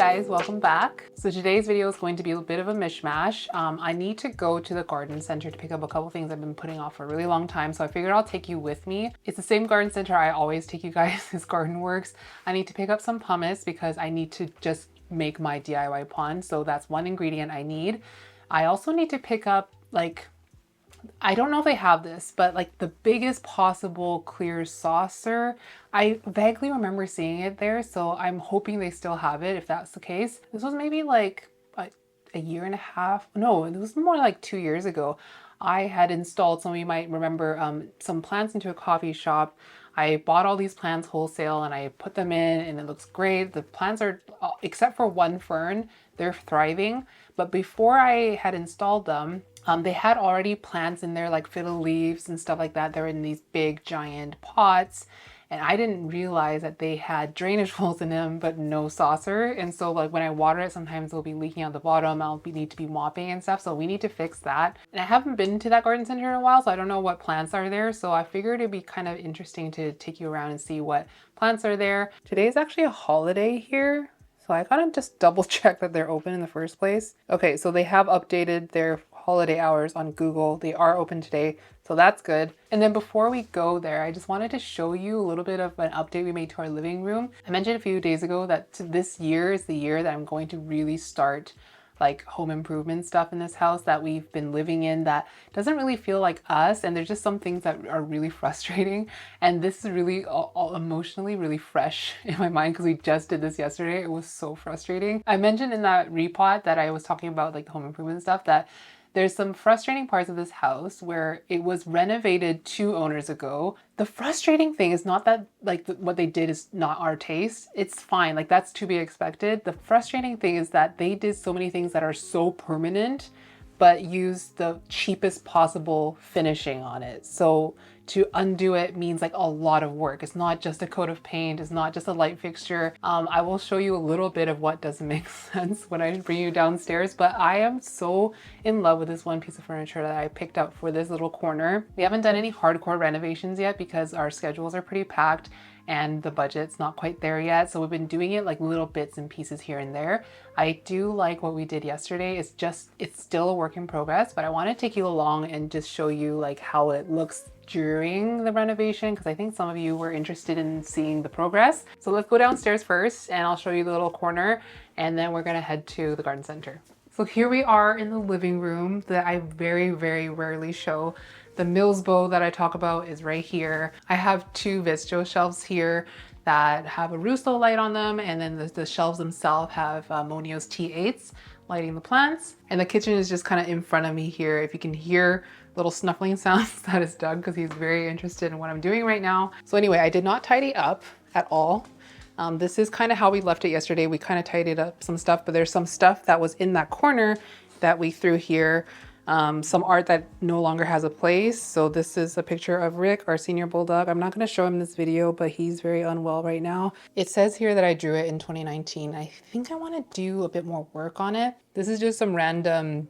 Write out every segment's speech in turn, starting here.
guys, welcome back. So today's video is going to be a bit of a mishmash. I need to go to the garden center to pick up a couple things I've been putting off for a really long time, so I figured I'll take you with me. It's the same garden center I always take you guys, it's Garden Works. I need to pick up some pumice because I need to just make my DIY pond, so that's one ingredient I need. I also need to pick up, like, I don't know if they have this, but like the biggest possible clear saucer. I vaguely remember seeing it there, so I'm hoping they still have it if that's the case. This was maybe like a year and a half. No, it was more like 2 years ago. I had installed, some of you might remember, some plants into a coffee shop. I bought all these plants wholesale and I put them in and it looks great. The plants are, except for one fern, they're thriving. But before I had installed them, they had already plants in there like fiddle leaves and stuff like that. They're in these big giant pots. And I didn't realize that they had drainage holes in them, but no saucer. And so like when I water it, sometimes it'll be leaking out the bottom. Need to be mopping and stuff. So we need to fix that. And I haven't been to that garden center in a while, so I don't know what plants are there. So I figured it'd be kind of interesting to take you around and see what plants are there. Today is actually a holiday here, so I gotta just double check that they're open in the first place. Okay, so they have updated their holiday hours on Google. They are open today, so that's good. And then before we go there, I just wanted to show you a little bit of an update we made to our living room. I mentioned a few days ago that this year is the year that I'm going to really start like home improvement stuff in this house that we've been living in that doesn't really feel like us, and there's just some things that are really frustrating, and this is really all emotionally really fresh in my mind because we just did this yesterday. It was so frustrating. I mentioned in that repot that I was talking about, like the home improvement stuff, that there's some frustrating parts of this house where it was renovated 2 owners ago. The frustrating thing is not that like what they did is not our taste. It's fine, like that's to be expected. The frustrating thing is that they did so many things that are so permanent, but use the cheapest possible finishing on it. So to undo it means like a lot of work. It's not just a coat of paint, it's not just a light fixture. I will show you a little bit of what doesn't make sense when I bring you downstairs, but I am so in love with this one piece of furniture that I picked up for this little corner. We haven't done any hardcore renovations yet because our schedules are pretty packed and the budget's not quite there yet. So we've been doing it like little bits and pieces here and there. I do like what we did yesterday. It's still a work in progress, but I want to take you along and just show you like how it looks during the renovation, because I think some of you were interested in seeing the progress. So let's go downstairs first and I'll show you the little corner and then we're gonna head to the garden center. So here we are in the living room that I very, very rarely show. The Mills bow that I talk about is right here. I have 2 Visto shelves here that have a Russo light on them, and then the shelves themselves have Monio's T8s lighting the plants. And the kitchen is just kind of in front of me here. If you can hear little snuffling sounds, that is Doug because he's very interested in what I'm doing right now. So anyway, I did not tidy up at all. This is kind of how we left it yesterday. We kind of tidied up some stuff, but there's some stuff that was in that corner that we threw here. Some art that no longer has a place. So this is a picture of Rick, our senior bulldog. I'm not going to show him this video, but he's very unwell right now. It says here that I drew it in 2019. I think I want to do a bit more work on it. This is just some random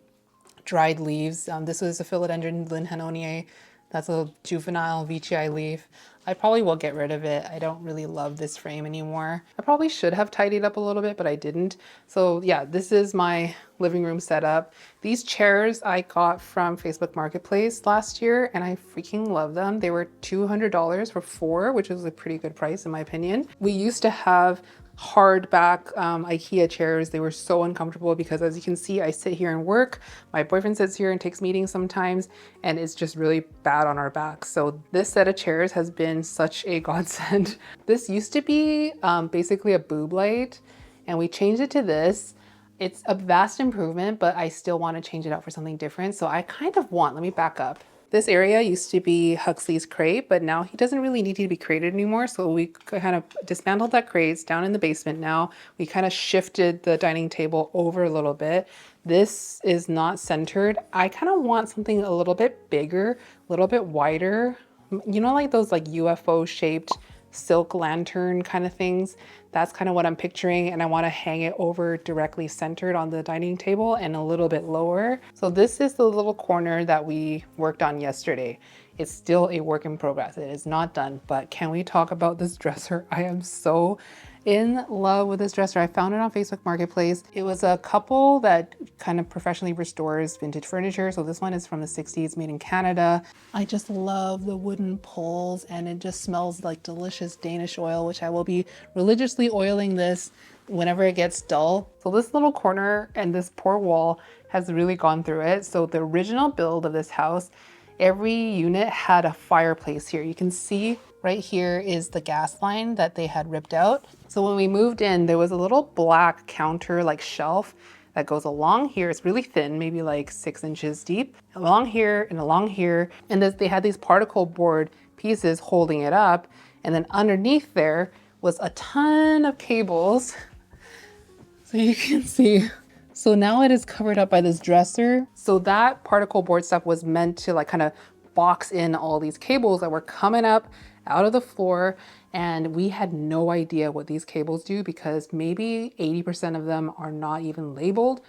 dried leaves. This was a philodendron linhanoniae. That's a juvenile veitchii leaf. I probably will get rid of it. I don't really love this frame anymore. I probably should have tidied up a little bit, but I didn't. So yeah, this is my living room setup. These chairs I got from Facebook Marketplace last year and I freaking love them. They were $200 for 4, which is a pretty good price in my opinion. We used to have hardback IKEA chairs. They were so uncomfortable because, as you can see, I sit here and work. My boyfriend sits here and takes meetings sometimes, and it's just really bad on our backs. So this set of chairs has been such a godsend. This used to be basically a boob light, and we changed it to this. It's a vast improvement, but I still want to change it out for something different. So I kind of want, let me back up. This area used to be Huxley's crate, but now he doesn't really need to be crated anymore. So we kind of dismantled that crate. It's down in the basement now. We kind of shifted the dining table over a little bit. This is not centered. I kind of want something a little bit bigger, a little bit wider. You know, like those like UFO shaped silk lantern kind of things. That's kind of what I'm picturing, and I want to hang it over directly centered on the dining table and a little bit lower. So this is the little corner that we worked on yesterday. It's still a work in progress. It is not done, but can we talk about this dresser? I am so in love with this dresser. I found it on Facebook Marketplace. It was a couple that kind of professionally restores vintage furniture. So this one is from the 60s, made in Canada. I just love the wooden poles, and it just smells like delicious Danish oil, which I will be religiously oiling this whenever it gets dull. So this little corner and this poor wall has really gone through it. So the original build of this house, every unit had a fireplace here. You can see right here is the gas line that they had ripped out. So when we moved in, there was a little black counter like shelf that goes along here. It's really thin, maybe like 6 inches deep, along here and along here. And they had these particle board pieces holding it up. And then underneath there was a ton of cables. So you can see. So now it is covered up by this dresser. So that particle board stuff was meant to like kind of box in all these cables that were coming up out of the floor. And we had no idea what these cables do because maybe 80% of them are not even labeled.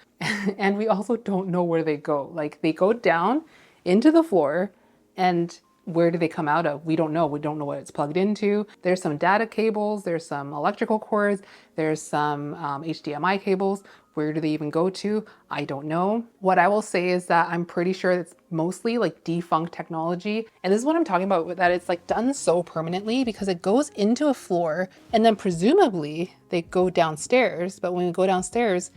And we also don't know where they go. Like they go down into the floor, and where do they come out of? We don't know. We don't know what it's plugged into. There's some data cables, there's some electrical cords, there's some HDMI cables. Where do they even go to? I don't know. What I will say is that I'm pretty sure it's mostly like defunct technology. And this is what I'm talking about, that it's like done so permanently because it goes into a floor and then presumably they go downstairs. But when we go downstairs,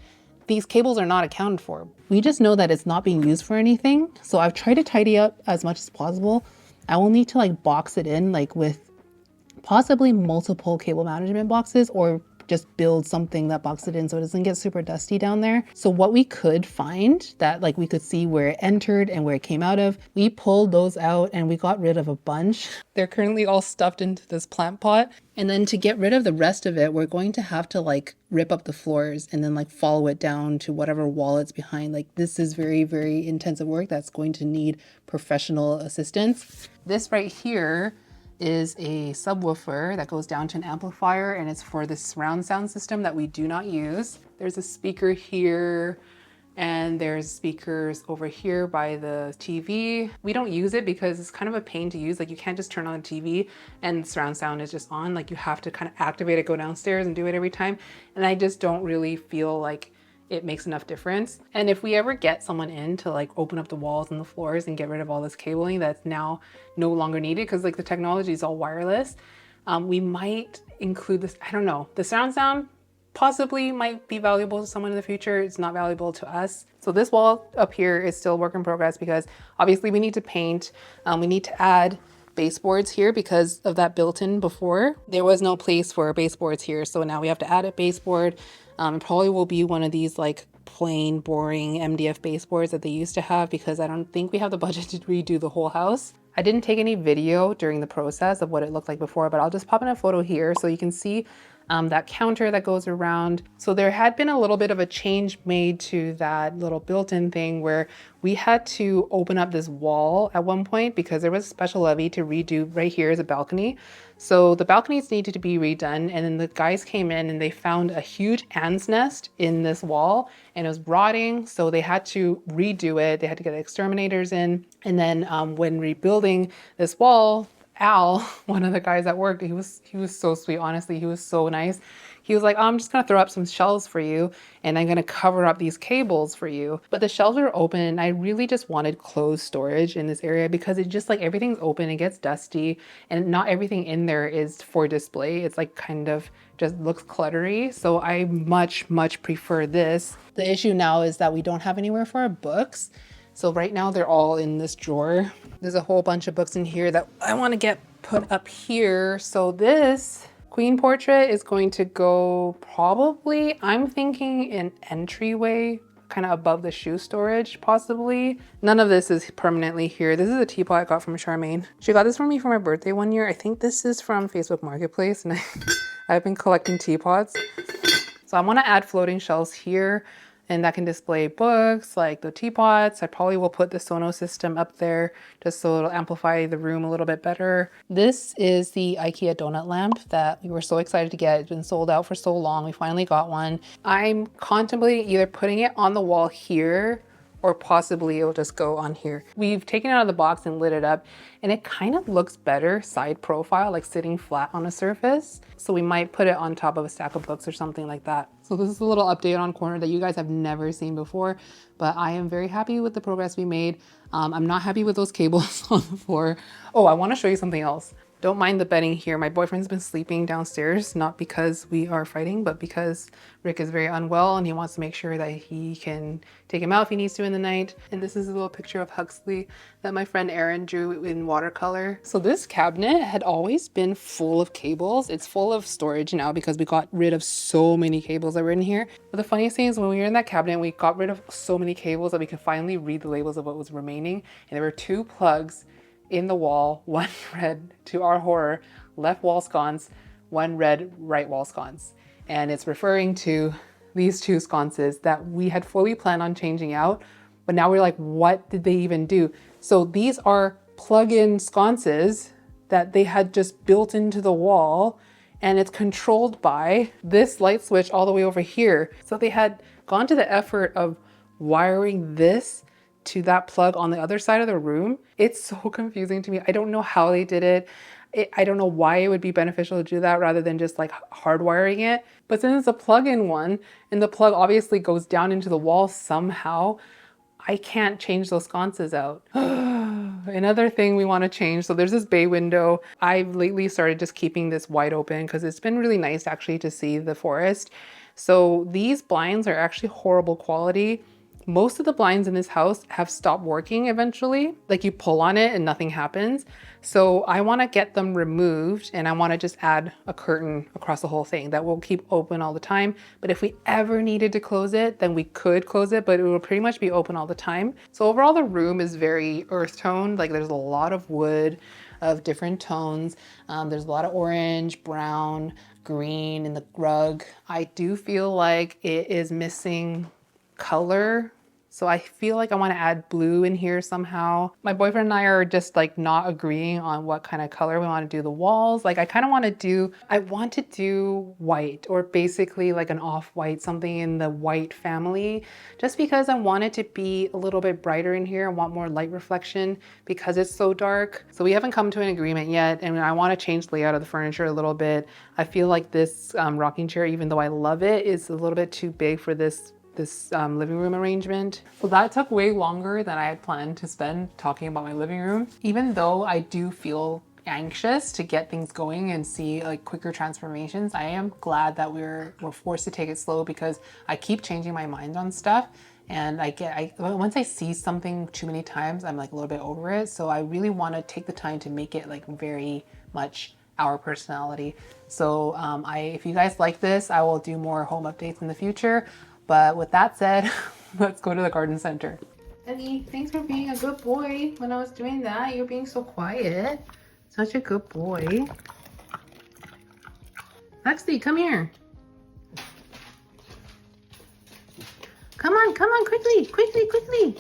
these cables are not accounted for. We just know that it's not being used for anything. So I've tried to tidy up as much as possible. I will need to like box it in like with possibly multiple cable management boxes, or just build something that boxes it in so it doesn't get super dusty down there. So what we could find that like we could see where it entered and where it came out of, we pulled those out and we got rid of a bunch. They're currently all stuffed into this plant pot. And then to get rid of the rest of it, we're going to have to like rip up the floors and then like follow it down to whatever wall it's behind. Like this is very, very intensive work that's going to need professional assistance. This right here is a subwoofer that goes down to an amplifier, and it's for the surround sound system that we do not use. There's a speaker here, and there's speakers over here by the TV. We don't use it because it's kind of a pain to use. Like you can't just turn on the TV and surround sound is just on. Like you have to kind of activate it, go downstairs and do it every time. And I just don't really feel like it makes enough difference. And if we ever get someone in to like open up the walls and the floors and get rid of all this cabling that's now no longer needed, because like the technology is all wireless, we might include this. I don't know. The surround sound possibly might be valuable to someone in the future. It's not valuable to us. So this wall up here is still work in progress because obviously we need to paint. We need to add baseboards here because of that built-in before. There was no place for baseboards here. So now we have to add a baseboard. It probably will be one of these like plain, boring MDF baseboards that they used to have because I don't think we have the budget to redo the whole house. I didn't take any video during the process of what it looked like before, but I'll just pop in a photo here so you can see that counter that goes around. So there had been a little bit of a change made to that little built-in thing where we had to open up this wall at one point because there was a special levy to redo. Right here is a balcony. So the balconies needed to be redone, and then the guys came in and they found a huge ant's nest in this wall and it was rotting. So they had to redo it. They had to get exterminators in. And then when rebuilding this wall, Al, one of the guys that worked, he was so sweet. Honestly, he was so nice. He was like, I'm just gonna throw up some shelves for you and I'm gonna cover up these cables for you. But the shelves are open and I really just wanted closed storage in this area because it just like everything's open, it gets dusty, and not everything in there is for display. It's like kind of just looks cluttery. So I much prefer this. The issue now is that we don't have anywhere for our books. So right now they're all in this drawer. There's a whole bunch of books in here that I want to get put up here. So this queen portrait is going to go probably, I'm thinking an entryway, kind of above the shoe storage, possibly. None of this is permanently here. This is a teapot I got from Charmaine. She got this for me for my birthday one year. I think this is from Facebook Marketplace, and I've been collecting teapots. So I want to add floating shelves here and that can display books like the teapots. I probably will put the Sonos system up there just so it'll amplify the room a little bit better. This is the IKEA donut lamp that we were so excited to get. It's been sold out for so long. We finally got one. I'm contemplating either putting it on the wall here or possibly it'll just go on here. We've taken it out of the box and lit it up, and it kind of looks better side profile, like sitting flat on a surface. So we might put it on top of a stack of books or something like that. So this is a little update on corner that you guys have never seen before, but I am very happy with the progress we made. I'm not happy with those cables on the floor. Oh, I want to show you something else. Don't mind the bedding here. My boyfriend's been sleeping downstairs, not because we are fighting, but because Rick is very unwell and he wants to make sure that he can take him out if he needs to in the night. And this is a little picture of Huxley that my friend Erin drew in watercolor. So this cabinet had always been full of cables. It's full of storage now because we got rid of so many cables that were in here. But the funniest thing is when we were in that cabinet, we got rid of so many cables that we could finally read the labels of what was remaining. And there were 2 plugs in the wall, one red, to our horror, left wall sconce, one red right wall sconce. And it's referring to these 2 sconces that we had fully planned on changing out, but now we're like, what did they even do? So these are plug-in sconces that they had just built into the wall, and it's controlled by this light switch all the way over here. So they had gone to the effort of wiring this to that plug on the other side of the room. It's so confusing to me. I don't know how they did it. I don't know why it would be beneficial to do that rather than just like hardwiring it. But since it's a plug-in one and the plug obviously goes down into the wall somehow, I can't change those sconces out. Another thing we want to change. So there's this bay window. I've lately started just keeping this wide open because it's been really nice actually to see the forest. So these blinds are actually horrible quality. Most of the blinds in this house have stopped working eventually. Like you pull on it and nothing happens. So I want to get them removed and I want to just add a curtain across the whole thing that will keep open all the time. But if we ever needed to close it, then we could close it, but it will pretty much be open all the time. So overall the room is very earth toned. Like there's a lot of wood of different tones. There's a lot of orange, brown, green in the rug. I do feel like it is missing color. So I feel like I want to add blue in here somehow. My boyfriend and I are just like not agreeing on what kind of color we want to do the walls. Like I want to do white, or basically like an off-white, something in the white family, just because I want it to be a little bit brighter in here. I want more light reflection because it's so dark. So we haven't come to an agreement yet, and I want to change the layout of the furniture a little bit. I feel like this rocking chair, even though I love it, is a little bit too big for this living room arrangement. So that took way longer than I had planned to spend talking about my living room. Even though I do feel anxious to get things going and see like quicker transformations, I am glad that we're forced to take it slow because I keep changing my mind on stuff. And once I see something too many times, I'm like a little bit over it. So I really want to take the time to make it like very much our personality. So if you guys like this, I will do more home updates in the future. But with that said, let's go to the garden center. Eddie, thanks for being a good boy. When I was doing that, you're being so quiet. Such a good boy. Lexi, come here. Come on, quickly, quickly, quickly.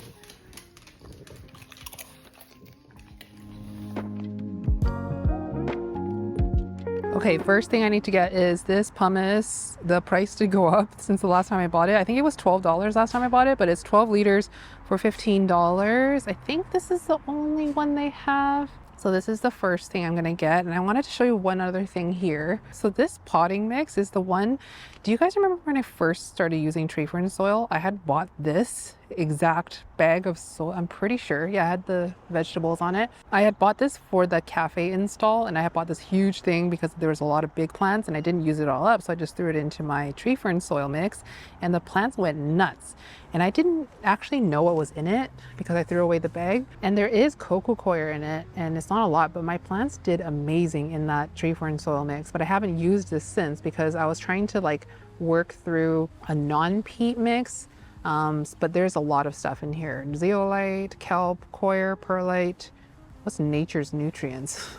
Okay, first thing I need to get is this pumice. The price did go up since the last time I bought it. I think it was $12 last time I bought it, but it's 12 liters for $15. I think this is the only one they have. So this is the first thing I'm gonna get. And I wanted to show you one other thing here. So this potting mix is the one, do you guys remember when I first started using tree fern soil? I had bought this exact bag of soil, I'm pretty sure. Yeah, I had the vegetables on it. I had bought this for the cafe install, and I had bought this huge thing because there was a lot of big plants and I didn't use it all up. So I just threw it into my tree fern soil mix and the plants went nuts. And I didn't actually know what was in it because I threw away the bag. And there is coco coir in it, and it's not a lot, but my plants did amazing in that tree fern soil mix. But I haven't used this since because I was trying to like work through a non-peat mix. But there's a lot of stuff in here. Zeolite, kelp, coir, perlite. What's nature's nutrients?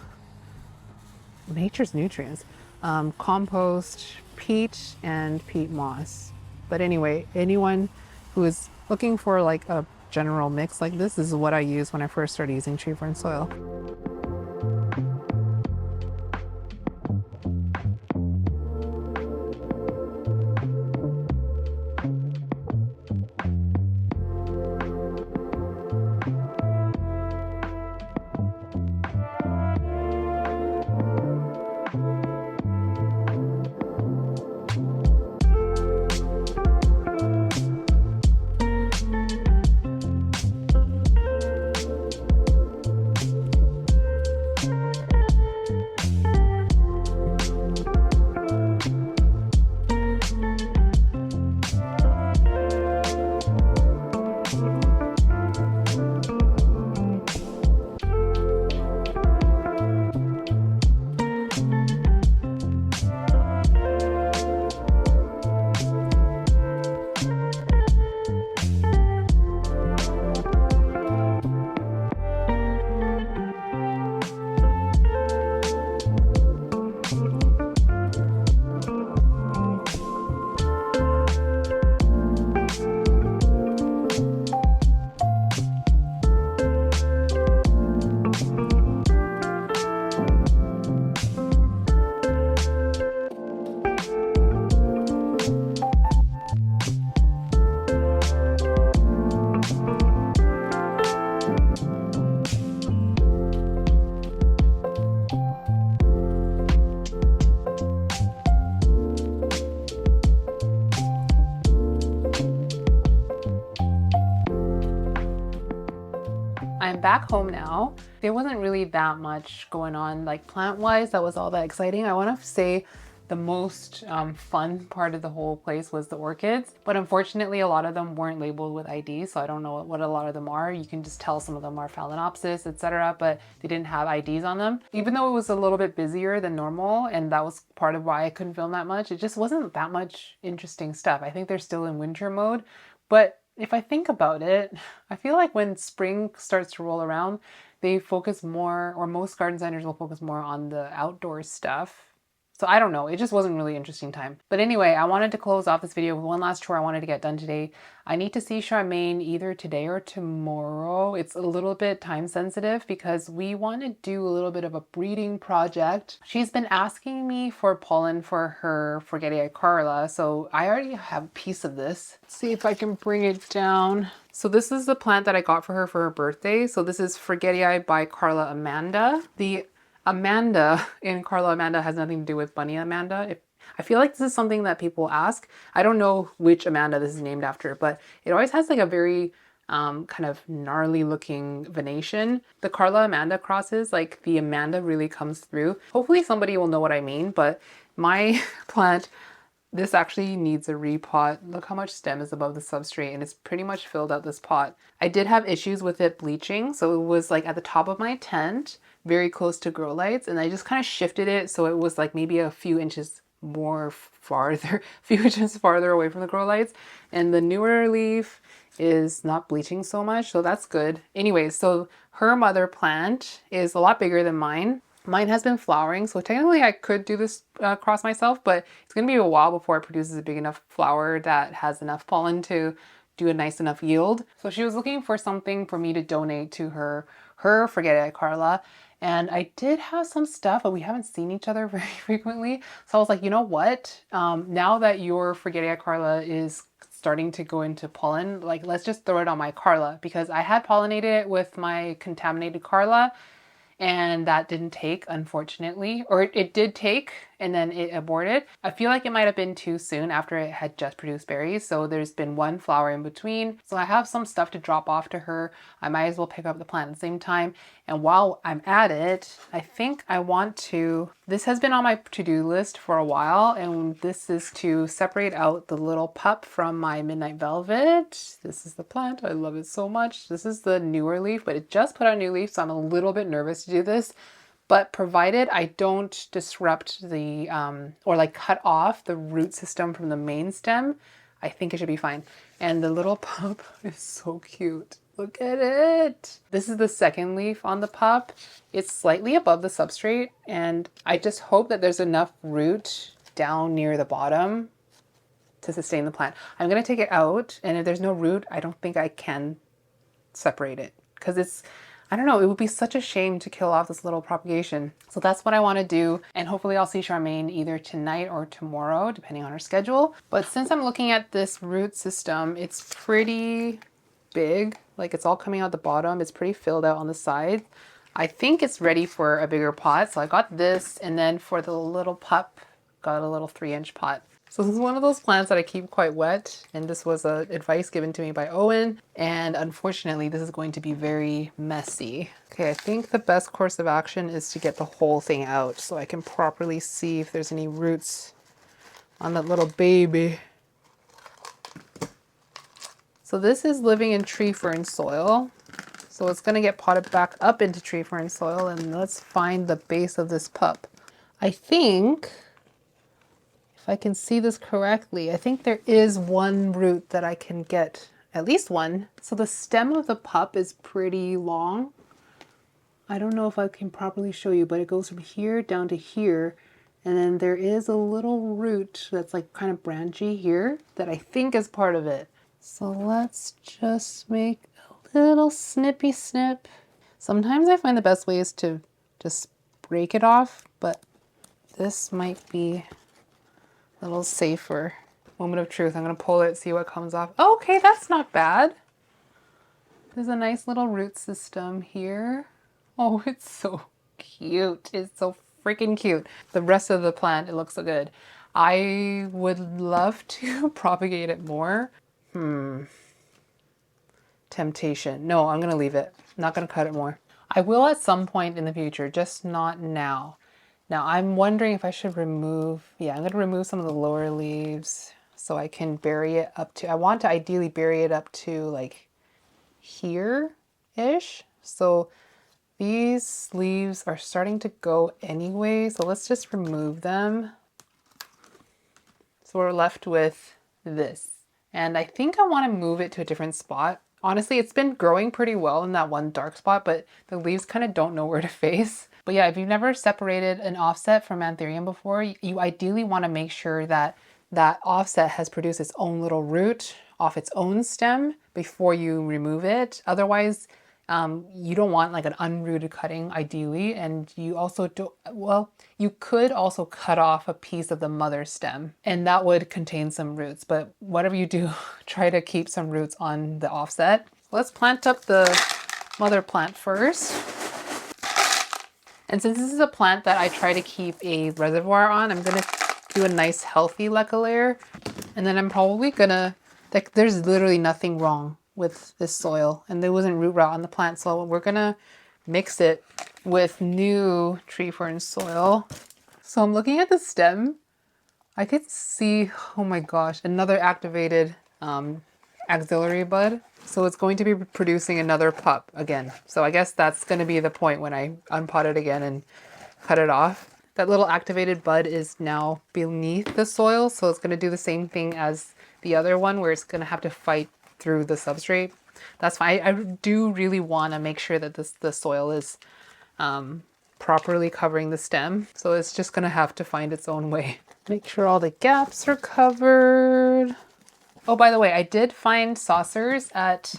Nature's nutrients. Compost, peat, and peat moss. But anyway, anyone who is looking for like a general mix like this. This is what I used when I first started using tree fern soil. I'm back home now. There wasn't really that much going on like plant-wise that was all that exciting. I want to say the most fun part of the whole place was the orchids, but unfortunately a lot of them weren't labeled with ID, so I don't know what a lot of them are. You can just tell some of them are Phalaenopsis, etc., but they didn't have IDs on them. Even though it was a little bit busier than normal, and that was part of why I couldn't film that much, it just wasn't that much interesting stuff. I think they're still in winter mode, but if I think about it, I feel like when spring starts to roll around, they focus more, or most garden centers will focus more on the outdoor stuff. So I don't know, it just wasn't really interesting time. But anyway, I wanted to close off this video with one last chore I wanted to get done today. I need to see Charmaine either today or tomorrow. It's a little bit time sensitive because we want to do a little bit of a breeding project. She's been asking me for pollen for her Forgetii Carla, so I already have a piece of this. Let's see if I can bring it down. So this is the plant that I got for her birthday. So this is Forgetii by Carla Amanda. The Amanda in Carla Amanda has nothing to do with Bunny Amanda. I feel like this is something that people ask. I don't know which Amanda this is named after, but it always has like a very kind of gnarly looking venation. The Carla Amanda crosses, like the Amanda really comes through. Hopefully somebody will know what I mean, but my plant, this actually needs a repot. Look how much stem is above the substrate, and it's pretty much filled out this pot. I did have issues with it bleaching, so it was like at the top of my tent, very close to grow lights, and I just kind of shifted it so it was like maybe a few inches more farther, a few inches farther away from the grow lights. And the newer leaf is not bleaching so much, so that's good. Anyways, so her mother plant is a lot bigger than mine. Mine has been flowering, so technically I could do this cross myself, but it's going to be a while before it produces a big enough flower that has enough pollen to do a nice enough yield. So she was looking for something for me to donate to her Forgetii Carla. And I did have some stuff, but we haven't seen each other very frequently. So I was like, you know what? Now that your Forgetii Carla is starting to go into pollen, like let's just throw it on my Carla, because I had pollinated it with my contaminated Carla and that didn't take, unfortunately, or it did take and then it aborted. I feel like it might have been too soon after it had just produced berries, so there's been one flower in between. So I have some stuff to drop off to her. I might as well pick up the plant at the same time. And while I'm at it, I think I want to, this has been on my to-do list for a while, and this is to separate out the little pup from my Midnight Velvet. This is the plant, I love it so much. This is the newer leaf, but it just put out new leaf, so I'm a little bit nervous to do this. But provided I don't disrupt the, or like cut off the root system from the main stem, I think it should be fine. And the little pup is so cute. Look at it. This is the second leaf on the pup. It's slightly above the substrate, and I just hope that there's enough root down near the bottom to sustain the plant. I'm gonna take it out, and if there's no root, I don't think I can separate it because it's, I don't know, it would be such a shame to kill off this little propagation. So that's what I want to do, and hopefully I'll see Charmaine either tonight or tomorrow, depending on her schedule. But since I'm looking at this root system, it's pretty big, like it's all coming out the bottom, it's pretty filled out on the side. I think it's ready for a bigger pot, so I got this, and then for the little pup, got a little 3-inch pot. So this is one of those plants that I keep quite wet, and this was advice given to me by Owen, and unfortunately this is going to be very messy. Okay, I think the best course of action is to get the whole thing out so I can properly see if there's any roots on that little baby. So this is living in tree fern soil. So it's gonna get potted back up into tree fern soil, and let's find the base of this pup. I think, if I can see this correctly, I think there is one root that I can get, at least one. So the stem of the pup is pretty long. I don't know if I can properly show you, but it goes from here down to here. And then there is a little root that's like kind of branchy here that I think is part of it. So let's just make a little snippy snip. Sometimes I find the best way is to just break it off, but this might be a little safer. Moment of truth. I'm gonna pull it, see what comes off. Oh, okay, that's not bad. There's a nice little root system here. Oh, it's so cute. It's so freaking cute. The rest of the plant, it looks so good. I would love to propagate it more. Temptation. No, I'm gonna leave it. I'm not gonna cut it more. I will at some point in the future, just not now. Now I'm wondering if I should remove, yeah, I'm gonna remove some of the lower leaves so I can bury it up to, I want to ideally bury it up to like here-ish. So these leaves are starting to go anyway, so let's just remove them. So we're left with this. And I think I want to move it to a different spot. Honestly, it's been growing pretty well in that one dark spot, but the leaves kind of don't know where to face. But yeah, if you've never separated an offset from anthurium before, you ideally want to make sure that that offset has produced its own little root off its own stem before you remove it. Otherwise, you don't want like an unrooted cutting ideally, and you also don't, well, you could also cut off a piece of the mother stem and that would contain some roots, but whatever you do, try to keep some roots on the offset. Let's plant up the mother plant first. And since this is a plant that I try to keep a reservoir on, I'm gonna do a nice healthy leca layer, and then I'm probably gonna, like, there's literally nothing wrong with this soil, and there wasn't root rot on the plant, so we're gonna mix it with new tree fern soil. So I'm looking at the stem. I could see, oh my gosh, another activated axillary bud. So it's going to be producing another pup again. So I guess that's going to be the point when I unpot it again and cut it off. That little activated bud is now beneath the soil, so it's going to do the same thing as the other one where it's going to have to fight through the substrate. That's fine. I do really want to make sure that the soil is properly covering the stem. So it's just going to have to find its own way. Make sure all the gaps are covered. Oh, by the way, I did find saucers at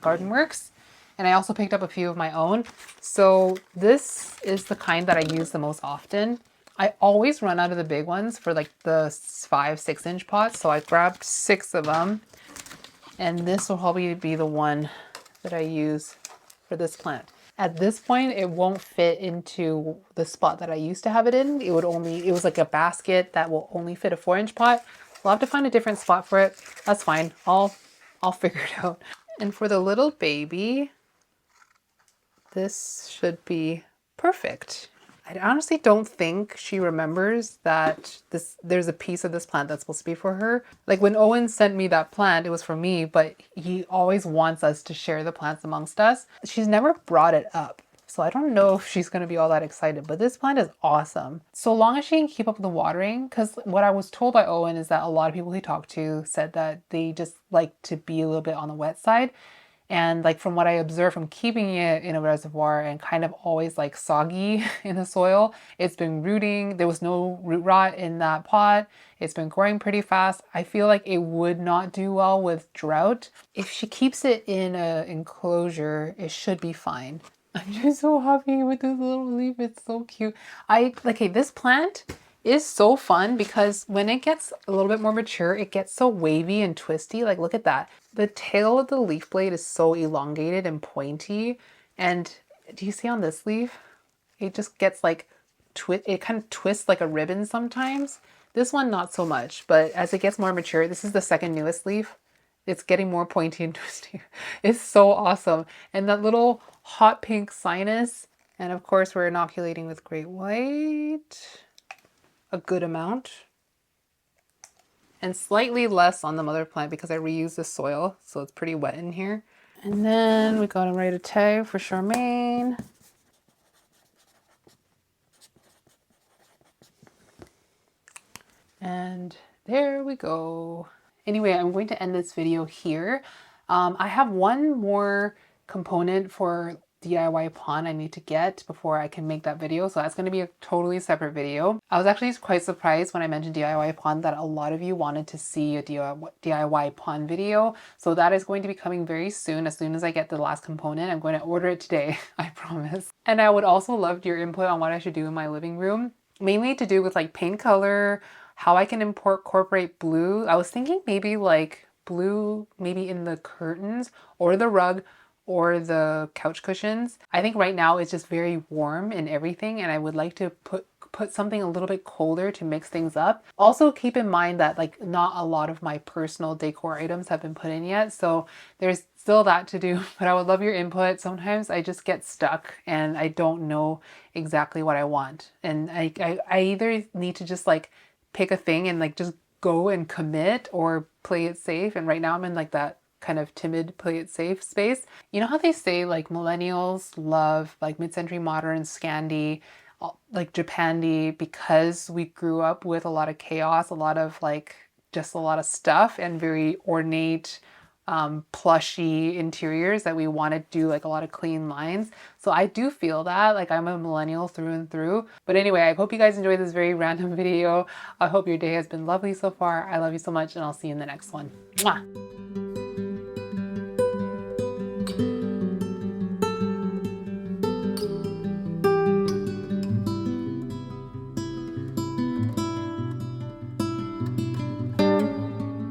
Garden Works, and I also picked up a few of my own. So this is the kind that I use the most often. I always run out of the big ones for like the 5-6 inch pots. So I grabbed 6 of them, and this will probably be the one that I use for this plant. At this point, it won't fit into the spot that I used to have it in. It was like a basket that will only fit a 4-inch pot. We'll have to find a different spot for it. That's fine. I'll figure it out. And for the little baby, this should be perfect. I honestly don't think she remembers that there's a piece of this plant that's supposed to be for her. Like when Owen sent me that plant, it was for me, but he always wants us to share the plants amongst us. She's never brought it up. So I don't know if she's going to be all that excited, but this plant is awesome. So long as she can keep up with the watering, because what I was told by Owen is that a lot of people he talked to said that they just like to be a little bit on the wet side. And like from what I observed from keeping it in a reservoir and kind of always like soggy in the soil, it's been rooting. There was no root rot in that pot. It's been growing pretty fast. I feel like it would not do well with drought. If she keeps it in an enclosure, it should be fine. I'm just so happy with this little leaf. It's so cute. Okay, this plant is so fun because when it gets a little bit more mature, it gets so wavy and twisty. Like, look at that. The tail of the leaf blade is so elongated and pointy. And do you see on this leaf? It just gets like, it kind of twists like a ribbon sometimes. This one, not so much, but as it gets more mature, this is the second newest leaf. It's getting more pointy and twisty. It's so awesome. And that little hot pink sinus. And of course, we're inoculating with great white. A good amount. And slightly less on the mother plant because I reuse the soil. So it's pretty wet in here. And then we got to write a tag for Charmaine. And there we go. Anyway, I'm going to end this video here. I have one more component for DIY pond I need to get before I can make that video. So that's going to be a totally separate video. I was actually quite surprised when I mentioned DIY pond that a lot of you wanted to see a DIY pond video. So that is going to be coming very soon. As soon as I get the last component, I'm going to order it today, I promise. And I would also love your input on what I should do in my living room, mainly to do with like paint color, how I can incorporate blue. I was thinking maybe like blue, maybe in the curtains or the rug or the couch cushions. I think right now it's just very warm in everything and I would like to put something a little bit colder to mix things up. Also keep in mind that like not a lot of my personal decor items have been put in yet, so there's still that to do, but I would love your input. Sometimes I just get stuck and I don't know exactly what I want. And I either need to just like pick a thing and like just go and commit or play it safe. And right now I'm in like that kind of timid play it safe space. You know how they say like millennials love like mid-century modern Scandi, like Japandi, because we grew up with a lot of chaos, a lot of like just a lot of stuff and very ornate plushy interiors that we want to do like a lot of clean lines. So I do feel that like I'm a millennial through and through. But anyway, I hope you guys enjoyed this very random video. I hope your day has been lovely so far. I love you so much and I'll see you in the next one. Mwah!